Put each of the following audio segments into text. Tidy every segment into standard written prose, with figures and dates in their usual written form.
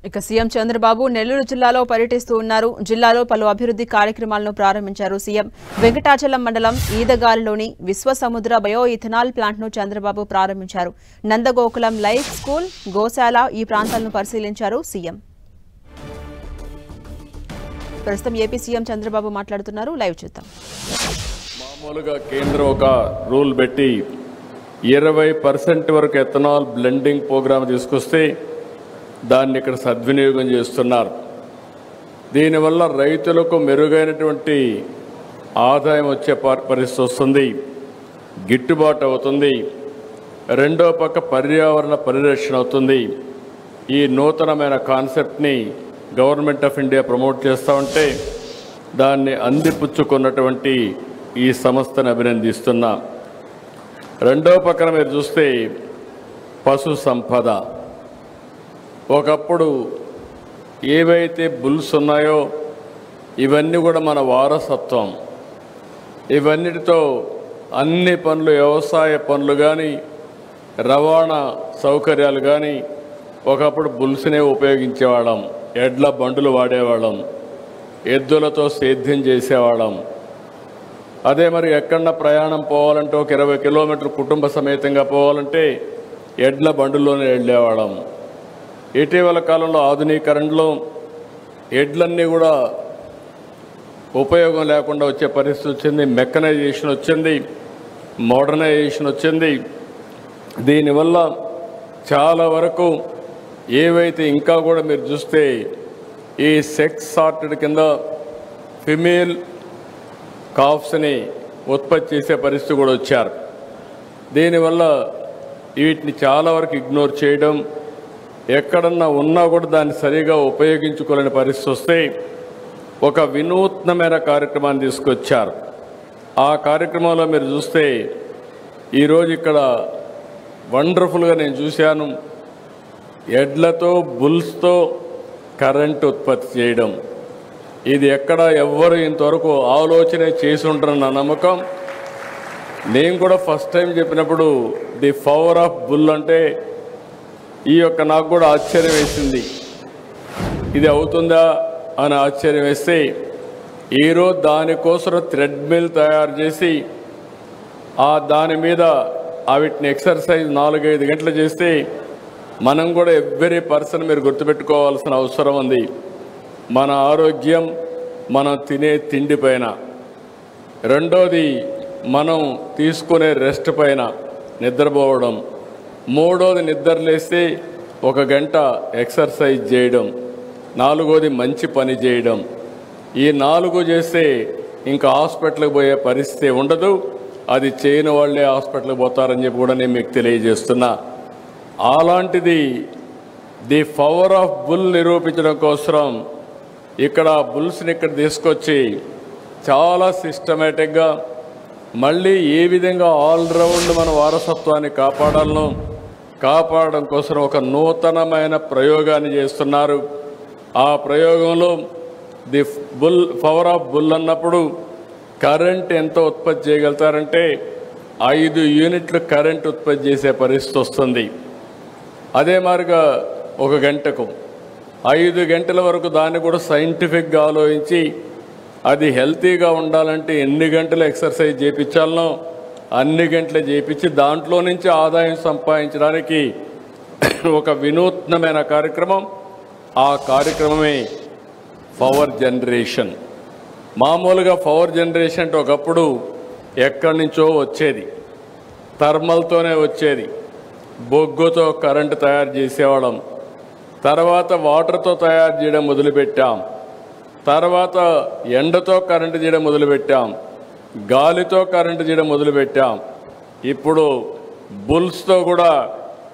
ఇక సీఎం చంద్రబాబు నెల్లూరు జిల్లాలో పర్యటిస్తూ ఉన్నారు. జిల్లాలో పలు అభివృద్ధి కార్యక్రమాలను ప్రారంభించారు. సీఎం వెంకటాచలం మండలం ఈదగాలిలోని విశ్వసముద్ర బయో ఇథనాల్ ప్లాంట్ను చంద్రబాబు ప్రారంభించారు. నందగోకులం లైఫ్ స్కూల్, గోశాల ఈ ప్రాంతాలను పరిశీలించారు సీఎం. ప్రస్తుతం ఏపీ సీఎం చంద్రబాబు మాట్లాడుతున్నారు. లైవ్ చూద్దాం. మామూలుగా కేంద్రం ఒక రూల్ పెట్టి 20% వరకు ఎథనాల్ బ్లెండింగ్ ప్రోగ్రామ్ తీసుకొస్తే దాన్ని ఇక్కడ సద్వినియోగం చేస్తున్నారు. దీనివల్ల రైతులకు మెరుగైనటువంటి ఆదాయం వచ్చే పరిస్థితి వస్తుంది, గిట్టుబాటు అవుతుంది. రెండో పక్క పర్యావరణ పరిరక్షణ అవుతుంది. ఈ నూతనమైన కాన్సెప్ట్ని గవర్నమెంట్ ఆఫ్ ఇండియా ప్రమోట్ చేస్తూ ఉంటే దాన్ని అందిపుచ్చుకున్నటువంటి ఈ సంస్థను అభినందిస్తున్నా. రెండో పక్కన మీరు చూస్తే పశు సంపద. ఒకప్పుడు ఏవైతే బుల్స్ ఉన్నాయో ఇవన్నీ కూడా మన వారసత్వం. ఇవన్నిటితో అన్ని పనులు, వ్యవసాయ పనులు కానీ, రవాణా సౌకర్యాలు కానీ ఒకప్పుడు బుల్స్నే ఉపయోగించేవాళ్ళం. ఎడ్ల బండులు వాడేవాళ్ళం, ఎద్దులతో సేద్యం చేసేవాళ్ళం. అదే మరి ఎక్కడన్నా ప్రయాణం పోవాలంటే ఒక 20 కిలోమీటర్లు కుటుంబ సమేతంగా పోవాలంటే ఎడ్ల బండుల్లోనే వెళ్ళేవాళ్ళం. ఇటీవల కాలంలో ఆధునీకరణలో ఎడ్లన్నీ కూడా ఉపయోగం లేకుండా వచ్చే పరిస్థితి వచ్చింది. మెకనైజేషన్ వచ్చింది, మోడర్నైజేషన్ వచ్చింది. దీనివల్ల చాలా వరకు ఏవైతే ఇంకా కూడా మీరు చూస్తే ఈ సెక్స్ సార్టెడ్ కింద ఫిమేల్ కాఫ్స్ని ఉత్పత్తి చేసే పరిస్థితి కూడా వచ్చారు. దీనివల్ల వీటిని చాలా వరకు ఇగ్నోర్ చేయడం, ఎక్కడన్నా ఉన్నా కూడా దాన్ని సరిగా ఉపయోగించుకోలేని పరిస్థితి వస్తే ఒక వినూత్నమైన కార్యక్రమాన్ని తీసుకొచ్చారు. ఆ కార్యక్రమంలో మీరు చూస్తే ఈరోజు ఇక్కడ వండర్ఫుల్గా నేను చూశాను. ఎడ్లతో, బుల్స్తో కరెంట్ ఉత్పత్తి చేయడం. ఇది ఎక్కడ ఎవ్వరు ఇంతవరకు ఆలోచన చేసి ఉంటారన్న నమ్మకం. నేను కూడా ఫస్ట్ టైం చెప్పినప్పుడు ది పవర్ ఆఫ్ బుల్ అంటే నాకు కూడా ఆశ్చర్యం వేసింది. ఇది అవుతుందా అని ఆశ్చర్యం వేస్తే ఈరోజు దానికోసం థ్రెడ్ మిల్ తయారు చేసి దాని మీద వీటిని ఎక్సర్సైజ్ 4-5 గంటలు చేస్తే మనం కూడా ఎవ్రీ పర్సన్ మీరు గుర్తుపెట్టుకోవాల్సిన అవసరం ఉంది. మన ఆరోగ్యం మనం తినే తిండి పైన, రెండోది మనం తీసుకునే రెస్ట్ పైన, నిద్రపోవడం, మూడోది నిద్రలేస్తే 1 గంట ఎక్సర్సైజ్ చేయడం, నాలుగోది మంచి పని చేయడం. ఈ 4 చేస్తే ఇంకా హాస్పిటల్కి పోయే పరిస్థితి ఉండదు. అది చేయని వాళ్ళే హాస్పిటల్కి పోతారని చెప్పి కూడా నేను మీకు తెలియజేస్తున్నా. అలాంటిది ది పవర్ ఆఫ్ బుల్ నిరూపించడం కోసం ఇక్కడ బుల్స్ని ఇక్కడ తీసుకొచ్చి చాలా సిస్టమేటిక్గా మళ్ళీ ఏ విధంగా ఆల్రౌండ్ మన వారసత్వాన్ని కాపాడడం కోసం ఒక నూతనమైన ప్రయోగాన్ని చేస్తున్నారు. ఆ ప్రయోగంలో ది పవర్ ఆఫ్ బుల్ అన్నప్పుడు కరెంట్ ఎంత ఉత్పత్తి చేయగలుగుతారంటే 5 యూనిట్లు కరెంట్ ఉత్పత్తి చేసే పరిస్థితి వస్తుంది. అదే మాదిరిగా 1 గంటకు 5 గంటల వరకు దాన్ని కూడా సైంటిఫిక్గా ఆలోచించి అది హెల్తీగా ఉండాలంటే ఎన్ని గంటలు ఎక్సర్సైజ్ చేయించాలనో అన్ని గంటలు చేయించి దాంట్లో నుంచి ఆదాయం సంపాదించడానికి ఒక వినూత్నమైన కార్యక్రమం. ఆ కార్యక్రమమే పవర్ జనరేషన్. మామూలుగా పవర్ జనరేషన్ అంటే ఒకప్పుడు ఎక్కడి నుంచో వచ్చేది, థర్మల్తోనే వచ్చేది. బొగ్గుతో కరెంటు తయారు చేసేవాళ్ళం. తర్వాత వాటర్తో తయారు చేయడం మొదలుపెట్టాం. తర్వాత ఎండతో కరెంటు చేయడం మొదలుపెట్టాం. గాలితో కరెంటు చేయడం మొదలుపెట్టాం. ఇప్పుడు బుల్స్తో కూడా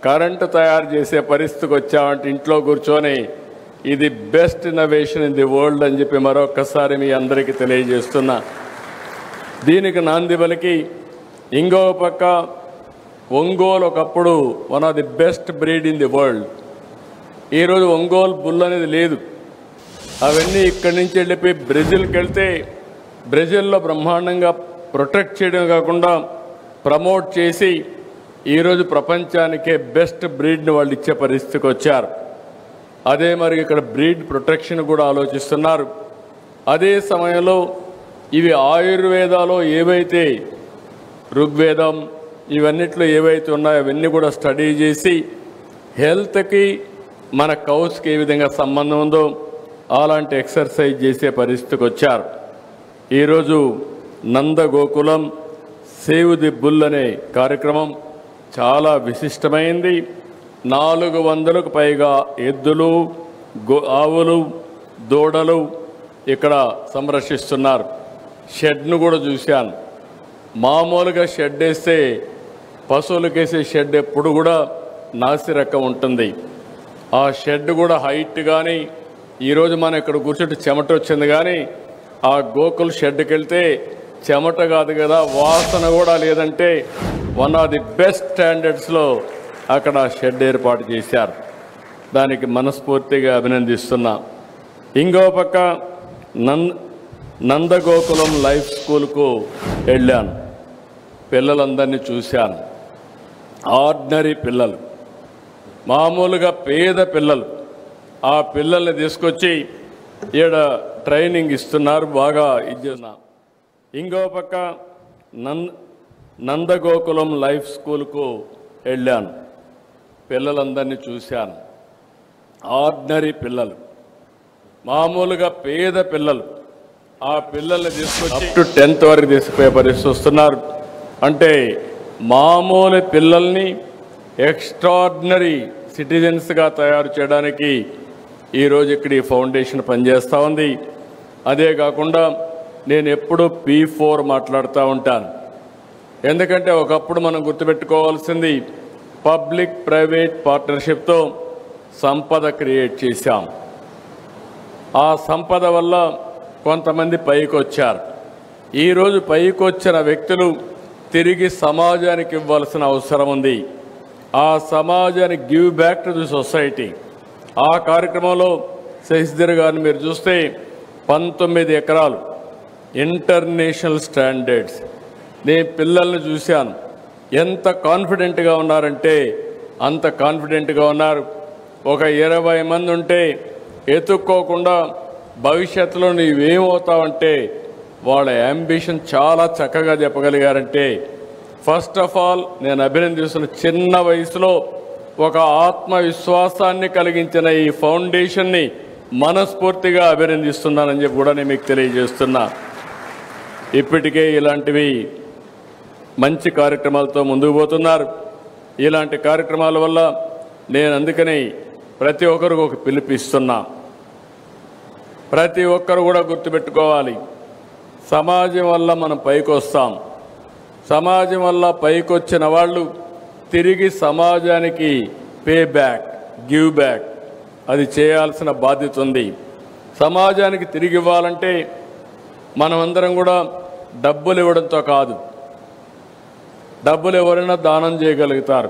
కరెంటు తయారు చేసే పరిస్థితికి వచ్చామంటే ఇంట్లో కూర్చొని ఇది best innovation in the world అని చెప్పి మరొకసారి మీ అందరికీ తెలియజేస్తున్నా. దీనికి నాంది పలికి ఇంకో పక్క ఒంగోలు ఒకప్పుడు one of the best breed in the world. ఈరోజు ఒంగోలు బుల్ అనేది లేదు. అవన్నీ ఇక్కడి నుంచి వెళ్ళిపోయి బ్రెజిల్కి వెళ్తే బ్రెజిల్లో బ్రహ్మాండంగా ప్రొటెక్ట్ చేయడం కాకుండా ప్రమోట్ చేసి ఈరోజు ప్రపంచానికే బెస్ట్ బ్రీడ్ని వాళ్ళు ఇచ్చే పరిస్థితికి వచ్చారు. అదే మరి ఇక్కడ బ్రీడ్ ప్రొటెక్షన్ కూడా ఆలోచిస్తున్నారు. అదే సమయంలో ఇవి ఆయుర్వేదాలో ఏవైతే ఋగ్వేదం ఇవన్నిట్లో ఏవైతే ఉన్నాయో అవన్నీ కూడా స్టడీ చేసి హెల్త్కి మన కౌస్కి ఏ విధంగా సంబంధం ఉందో అలాంటి ఎక్సర్సైజ్ చేసే పరిస్థితికి వచ్చారు. ఈరోజు నందగోకులం సేవ్ ది బుల్ అనే కార్యక్రమం చాలా విశిష్టమైంది. 400కు పైగా ఎద్దులు, ఆవులు, దూడలు ఇక్కడ సంరక్షిస్తున్నారు. షెడ్ను కూడా చూశాను. మామూలుగా షెడ్ వేస్తే పశువులకేసే షెడ్ ఎప్పుడు కూడా నాసిరకం ఉంటుంది. ఆ షెడ్ కూడా హైట్ కానీ ఈరోజు మనం ఇక్కడ కూర్చుంటే చెమట వచ్చింది, కానీ ఆ గోకుల్ షెడ్కి వెళ్తే చెమట కాదు కదా, వాసన కూడా లేదంటే వన్ ఆఫ్ ది బెస్ట్ స్టాండర్డ్స్లో అక్కడ షెడ్ ఏర్పాటు చేశారు. దానికి మనస్ఫూర్తిగా అభినందిస్తున్నా. ఇంకో పక్క నందగోకులం లైఫ్ స్కూల్కు వెళ్ళాను. పిల్లలందరినీ చూశాను. ఆర్డినరీ పిల్లలు, మామూలుగా పేద పిల్లలు. ఆ పిల్లల్ని తీసుకొచ్చి ఈడ ట్రైనింగ్ ఇస్తున్నారు, బాగా ఇస్తున్నా. ఇంకో పక్క నందగోకులం లైఫ్ స్కూల్కు వెళ్ళాను. పిల్లలందరినీ చూశాను. ఆర్డినరీ పిల్లలు, మామూలుగా పేద పిల్లలు. ఆ పిల్లల్ని తీసుకొచ్చి అప్ టు 10th వరకు తీసుకుపోయే పరిస్థితి వస్తున్నారు. అంటే మామూలు పిల్లల్ని ఎక్స్ట్రాడినరీ సిటిజన్స్గా తయారు చేయడానికి ఈరోజు ఇక్కడ ఈ ఫౌండేషన్ పనిచేస్తూ ఉంది. అదే కాకుండా నేను ఎప్పుడూ P4 మాట్లాడుతూ ఉంటాను. ఎందుకంటే ఒకప్పుడు మనం గుర్తుపెట్టుకోవాల్సింది పబ్లిక్ ప్రైవేట్ పార్ట్నర్షిప్తో సంపద క్రియేట్ చేశాం. ఆ సంపద వల్ల కొంతమంది పైకి వచ్చారు. ఈరోజు పైకి వచ్చిన వ్యక్తులు తిరిగి సమాజానికి ఇవ్వాల్సిన అవసరం ఉంది. ఆ సమాజానికి give back to the society. ఆ కార్యక్రమంలో శశిధర్ గారిని మీరు చూస్తే 19 ఎకరాలు ఇంటర్నేషనల్ స్టాండర్డ్స్. నేను పిల్లల్ని చూశాను, ఎంత కాన్ఫిడెంట్గా ఉన్నారంటే అంత కాన్ఫిడెంట్గా ఉన్నారు. ఒక 20 మంది ఉంటే ఎత్తుక్కోకుండా భవిష్యత్తులో నీవేమవుతావంటే వాళ్ళ యాంబిషన్ చాలా చక్కగా చెప్పగలిగారంటే ఫస్ట్ ఆఫ్ ఆల్ నేను అభినందిస్తున్న చిన్న వయసులో ఒక ఆత్మవిశ్వాసాన్ని కలిగించిన ఈ ఫౌండేషన్ని మనస్ఫూర్తిగా అభినందిస్తున్నానని చెప్పి కూడా నేను మీకు తెలియజేస్తున్నా. ఇప్పటికే ఇలాంటివి మంచి కార్యక్రమాలతో ముందుకు పోతున్నారు. ఇలాంటి కార్యక్రమాల వల్ల నేను అందుకని ప్రతి ఒక్కరికి ఒక పిలుపిస్తున్నా. ప్రతి ఒక్కరు కూడా గుర్తుపెట్టుకోవాలి, సమాజం వల్ల మనం పైకి వస్తాం. సమాజం వల్ల పైకి వచ్చిన వాళ్ళు తిరిగి సమాజానికి పే బ్యాక్, గివ్ బ్యాక్ అది చేయాల్సిన బాధ్యత ఉంది. సమాజానికి తిరిగి ఇవ్వాలంటే మనమందరం కూడా డబ్బులు ఇవ్వడంతో కాదు. డబ్బులు ఎవరైనా దానం చేయగలుగుతారు,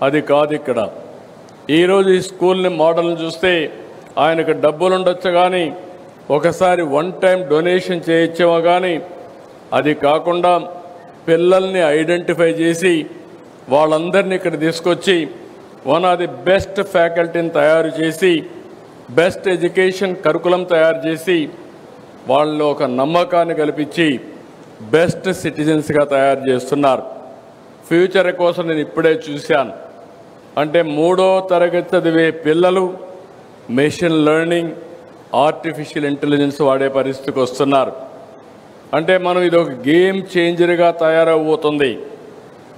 అది కాదు ఇక్కడ. ఈరోజు ఈ స్కూల్ని మోడల్ని చూస్తే ఆయనకు డబ్బులు ఉండొచ్చు, కానీ ఒకసారి వన్ టైం డొనేషన్ చేయొచ్చేమో, కానీ అది కాకుండా పిల్లల్ని ఐడెంటిఫై చేసి వాళ్ళందరినీ ఇక్కడ తీసుకొచ్చి వన్ ఆఫ్ ది బెస్ట్ ఫ్యాకల్టీని తయారు చేసి బెస్ట్ ఎడ్యుకేషన్ కరికులం తయారు చేసి వాళ్ళు ఒక నమ్మకాన్ని కల్పించి బెస్ట్ సిటిజన్స్గా తయారు చేస్తున్నారు. ఫ్యూచర్ కోసం నేను ఇప్పుడే చూశాను. అంటే 3వ తరగతి చదివే పిల్లలు మెషిన్ లెర్నింగ్, ఆర్టిఫిషియల్ ఇంటెలిజెన్స్ వాడే పరిస్థితికి వస్తున్నారు. అంటే మనం ఇది ఒక గేమ్ చేంజర్గా తయారవబోతుంది.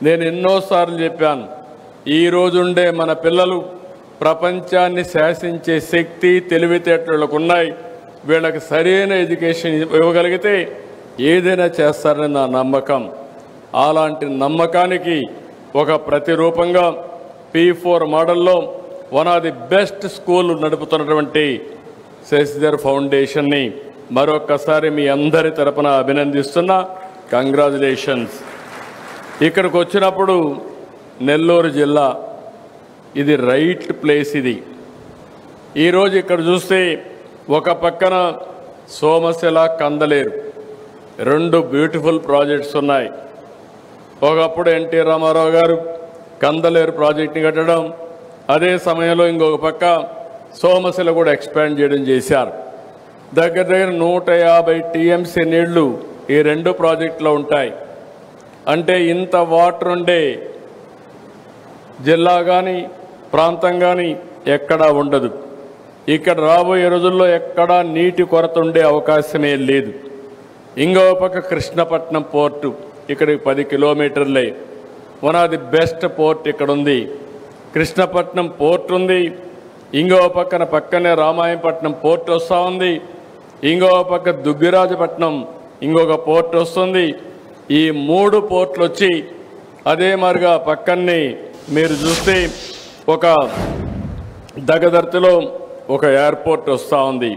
నేను ఎన్నోసార్లు చెప్పాను, ఈ రోజుండే మన పిల్లలు ప్రపంచాన్ని శాసించే శక్తి, తెలివితేటలకు ఉన్నాయి. వీళ్ళకి సరైన ఎడ్యుకేషన్ ఇవ్వగలిగితే ఏదైనా చేస్తారని నా నమ్మకం. అలాంటి నమ్మకానికి ఒక ప్రతిరూపంగా P4 మోడల్లో one of the best school నడుపుతున్నటువంటి శశిధర్ ఫౌండేషన్ని మరొక్కసారి మీ అందరి తరపున అభినందిస్తున్నా. కంగ్రాచులేషన్స్. ఇక్కడికి వచ్చినప్పుడు నెల్లూరు జిల్లా ఇది రైట్ ప్లేస్. ఇది ఈరోజు ఇక్కడ చూస్తే ఒక పక్కన సోమశిల, కందలేరు 2 బ్యూటిఫుల్ ప్రాజెక్ట్స్ ఉన్నాయి. ఒకప్పుడు ఎన్టీ రామారావు గారు కందలేరు ప్రాజెక్ట్ని కట్టడం, అదే సమయంలో ఇంకొక పక్క సోమశిల కూడా ఎక్స్పాండ్ చేయడం చేశారు. దగ్గర దగ్గర 150 టీఎంసీ నీళ్లు ఈ 2 ప్రాజెక్టులో ఉంటాయి. అంటే ఇంత వాటర్ ఉండే జిల్లా కానీ ప్రాంతం కానీ ఎక్కడా ఉండదు. ఇక్కడ రాబోయే రోజుల్లో ఎక్కడా నీటి కొరత ఉండే అవకాశమే లేదు. ఇంకో పక్క కృష్ణపట్నం పోర్టు ఇక్కడికి 10 కిలోమీటర్లే. One of the best port ఇక్కడ ఉంది. కృష్ణపట్నం పోర్ట్ ఉంది. ఇంకో పక్కనే రామాయంపట్నం పోర్ట్ వస్తూ ఉంది. ఇంకో పక్క దుగ్గిరాజపట్నం ఇంకొక పోర్ట్ వస్తుంది. ఈ 3 పోర్ట్లు వచ్చి అదే మరిగా పక్కనే మీరు చూస్తే ఒక దగదర్తిలో ఒక ఎయిర్పోర్ట్ వస్తూ ఉంది.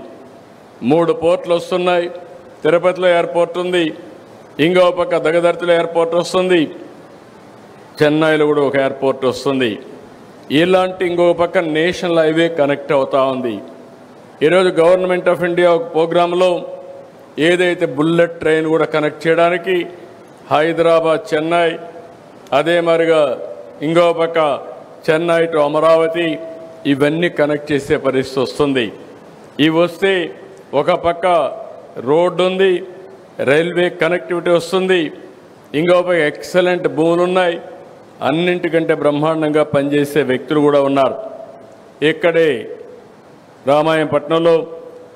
3 పోర్ట్లు వస్తున్నాయి. తిరుపతిలో ఎయిర్పోర్ట్ ఉంది. ఇంకో పక్క దగదర్తిలో ఎయిర్పోర్ట్ వస్తుంది. చెన్నైలో కూడా ఒక ఎయిర్పోర్ట్ వస్తుంది. ఇలాంటి ఇంకో పక్క నేషనల్ హైవే కనెక్ట్ అవుతూ ఉంది. ఈరోజు గవర్నమెంట్ ఆఫ్ ఇండియా ఒక ప్రోగ్రాంలో ఏదైతే బుల్లెట్ ట్రైన్ కూడా కనెక్ట్ చేయడానికి హైదరాబాద్ చెన్నై, అదే మరిగా ఇంకో పక్క చెన్నై టు అమరావతి ఇవన్నీ కనెక్ట్ చేసే పరిస్థితి వస్తుంది. ఇవి వస్తే ఒక పక్క రోడ్డు ఉంది, రైల్వే కనెక్టివిటీ వస్తుంది, ఇంకో పక్క ఎక్సలెంట్ భూములు ఉన్నాయి. అన్నింటికంటే బ్రహ్మాండంగా పనిచేసే వ్యక్తులు కూడా ఉన్నారు. ఇక్కడే రామాయంపట్నంలో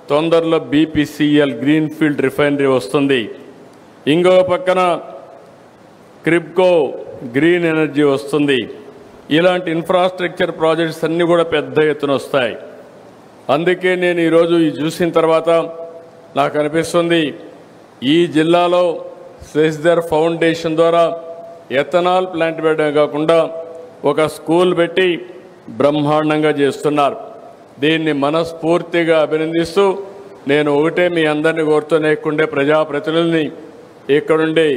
తొందరలో బీపీసీఎల్ గ్రీన్ఫీల్డ్ రిఫైనరీ వస్తుంది. ఇంకో పక్కన క్రిబ్కో గ్రీన్ ఎనర్జీ వస్తుంది. ఇలాంటి ఇన్ఫ్రాస్ట్రక్చర్ ప్రాజెక్ట్స్ అన్నీ కూడా పెద్ద ఎత్తున వస్తాయి. అందుకే నేను ఈరోజు ఈ చూసిన తర్వాత నాకు అనిపిస్తుంది ఈ జిల్లాలో సెస్దర్ ఫౌండేషన్ ద్వారా ఎథనాల్ ప్లాంట్ పెట్టడమే కాకుండా ఒక స్కూల్ పెట్టి బ్రహ్మాండంగా చేస్తున్నారు. దీన్ని మనస్ఫూర్తిగా అభినందిస్తూ నేను ఒకటే మీ అందరినీ కోరుతూనే ఇక్కడుండే ప్రజాప్రతినిధుల్ని, ఇక్కడుండే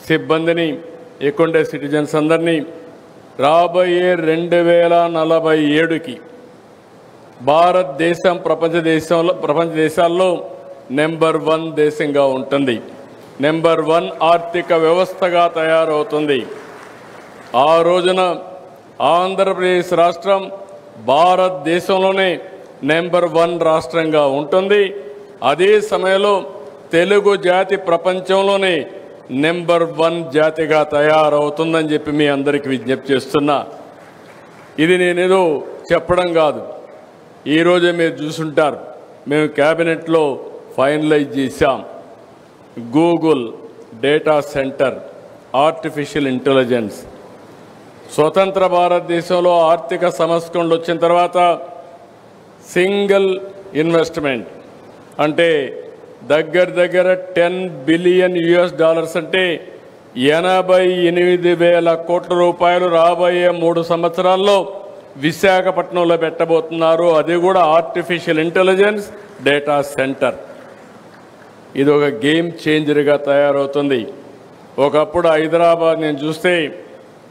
సిబ్బందిని, ఇక్కడుండే సిటిజన్స్ అందరినీ రాబోయే 2047కి భారతదేశం ప్రపంచ దేశాల్లో నెంబర్ 1 దేశంగా ఉంటుంది. నెంబర్ 1 ఆర్థిక వ్యవస్థగా తయారవుతుంది. ఆ రోజున ఆంధ్రప్రదేశ్ రాష్ట్రం భారతదేశంలోనే నెంబర్ 1 రాష్ట్రంగా ఉంటుంది. అదే సమయంలో తెలుగు జాతి ప్రపంచంలోనే నెంబర్ 1 జాతిగా తయారవుతుందని చెప్పి మీ అందరికీ విజ్ఞప్తి చేస్తున్నా. ఇది నేనేదో చెప్పడం కాదు. ఈరోజే మీరు చూసుంటారు, మేము క్యాబినెట్లో ఫైనలైజ్ చేశాం. Google data centre, artificial intelligence. స్వతంత్ర భారతదేశంలో ఆర్థిక సంస్కరణలు వచ్చిన తర్వాత సింగిల్ ఇన్వెస్ట్మెంట్ అంటే దగ్గర 10 బిలియన్ US అంటే 88,000 కోట్ల రూపాయలు రాబోయే 3 సంవత్సరాల్లో విశాఖపట్నంలో పెట్టబోతున్నారు. అది కూడా ఆర్టిఫిషియల్ ఇంటెలిజెన్స్ డేటా సెంటర్. ఇది ఒక గేమ్ చేంజర్గా తయారవుతుంది. ఒకప్పుడు హైదరాబాద్ నేను చూస్తే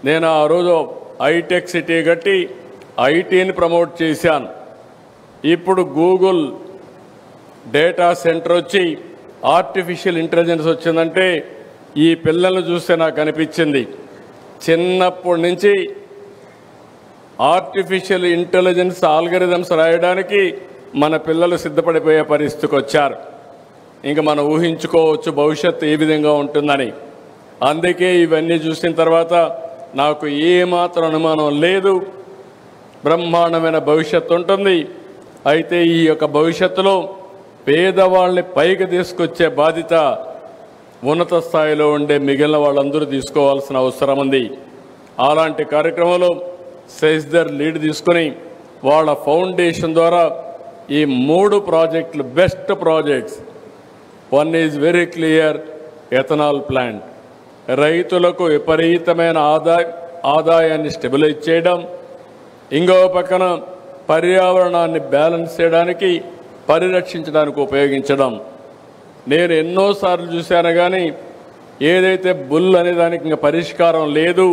నేను ఆ రోజు హైటెక్ సిటీ కట్టి ఐటీని ప్రమోట్ చేశాను. ఇప్పుడు గూగుల్ డేటా సెంటర్ వచ్చి ఆర్టిఫిషియల్ ఇంటెలిజెన్స్ వచ్చిందంటే ఈ పిల్లలను చూస్తే నాకు అనిపించింది చిన్నప్పటి నుంచి ఆర్టిఫిషియల్ ఇంటెలిజెన్స్ ఆల్గరిథమ్స్ రాయడానికి మన పిల్లలు సిద్ధపడిపోయే పరిస్థితికి వచ్చారు. ఇంకా మనం ఊహించుకోవచ్చు భవిష్యత్తు ఏ విధంగా ఉంటుందని. అందుకే ఇవన్నీ చూసిన తర్వాత నాకు ఏమాత్రం అనుమానం లేదు, బ్రహ్మాండమైన భవిష్యత్తు ఉంటుంది. అయితే ఈ యొక్క భవిష్యత్తులో పేదవాళ్ళని పైకి తీసుకొచ్చే బాధ్యత ఉన్నత స్థాయిలో ఉండే మిగిలిన వాళ్ళందరూ తీసుకోవాల్సిన అవసరం ఉంది. అలాంటి కార్యక్రమంలో సెస్దర్ లీడ్ తీసుకొని వాళ్ళ ఫౌండేషన్ ద్వారా ఈ 3 ప్రాజెక్టులు best projects. One is very clear, ethanol plant. రైతులకు విపరీతమైన ఆదాయాన్ని స్టెబిలైజ్ చేయడం, ఇంకో పక్కన పర్యావరణాన్ని బ్యాలెన్స్ చేయడానికి పరిరక్షించడానికి ఉపయోగించడం. నేను ఎన్నోసార్లు చూశాను కానీ ఏదైతే బుల్ అనే దానికి ఇంకా పరిష్కారం లేదు,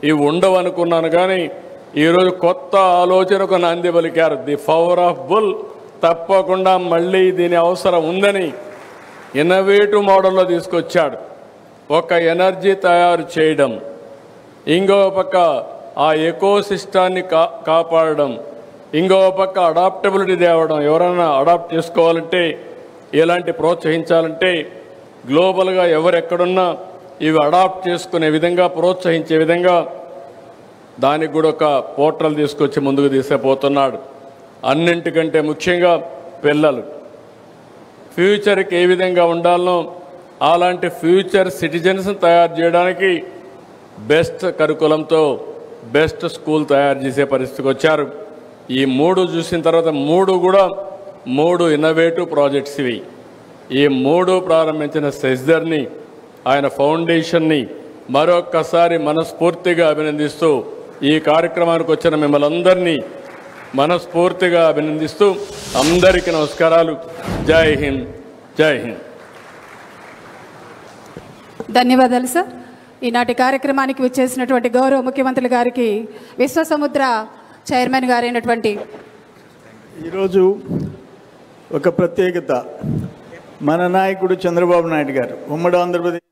ఇవి ఉండవు అనుకున్నాను. కానీ ఈరోజు కొత్త ఆలోచనకు నాంది పలికారు. The power of bull. తప్పకుండా మళ్ళీ దీని అవసరం ఉందని ఇన్నోవేటివ్ మోడల్లో తీసుకొచ్చాడు. ఒక ఎనర్జీ తయారు చేయడం, ఇంకో పక్క ఆ ఎకోసిస్టాన్ని కాపాడడం, ఇంకో పక్క అడాప్టబిలిటీ తేవడం, ఎవరైనా అడాప్ట్ చేసుకోవాలంటే ఎలాంటి ప్రోత్సహించాలంటే గ్లోబల్గా ఎవరెక్కడున్నా ఇవి అడాప్ట్ చేసుకునే విధంగా ప్రోత్సహించే విధంగా దానికి కూడా ఒక పోర్టల్ తీసుకొచ్చి ముందుకు తీసుకుపోతున్నాడు. అన్నింటికంటే ముఖ్యంగా పిల్లలు ఫ్యూచర్కి ఏ విధంగా ఉండాలనో అలాంటి ఫ్యూచర్ సిటిజన్స్ని తయారు చేయడానికి బెస్ట్ కరికులంతో బెస్ట్ స్కూల్ తయారు చేసే పరిస్థితికి వచ్చారు. ఈ 3 చూసిన తర్వాత 3 కూడా 3 ఇన్నోవేటివ్ ప్రాజెక్ట్స్ ఇవి. ఈ 3 ప్రారంభించిన శశిధర్ని, ఆయన ఫౌండేషన్ని మరొక్కసారి మనస్ఫూర్తిగా అభినందిస్తూ ఈ కార్యక్రమానికి వచ్చిన మిమ్మల్ని అందరినీ మనస్ఫూర్తిగా అభినందిస్తూ అందరికీ నమస్కారాలు. జై హింద్, జై హింద్. ధన్యవాదాలు సార్. ఈనాటి కార్యక్రమానికి విచ్చేసినటువంటి గౌరవ ముఖ్యమంత్రి గారికి విశ్వసముద్ర చైర్మన్ గారైనటువంటి ఈరోజు ఒక ప్రత్యేకత, మన నాయకుడు చంద్రబాబు నాయుడు గారు ఉమ్మడి ఆంధ్రప్రదేశ్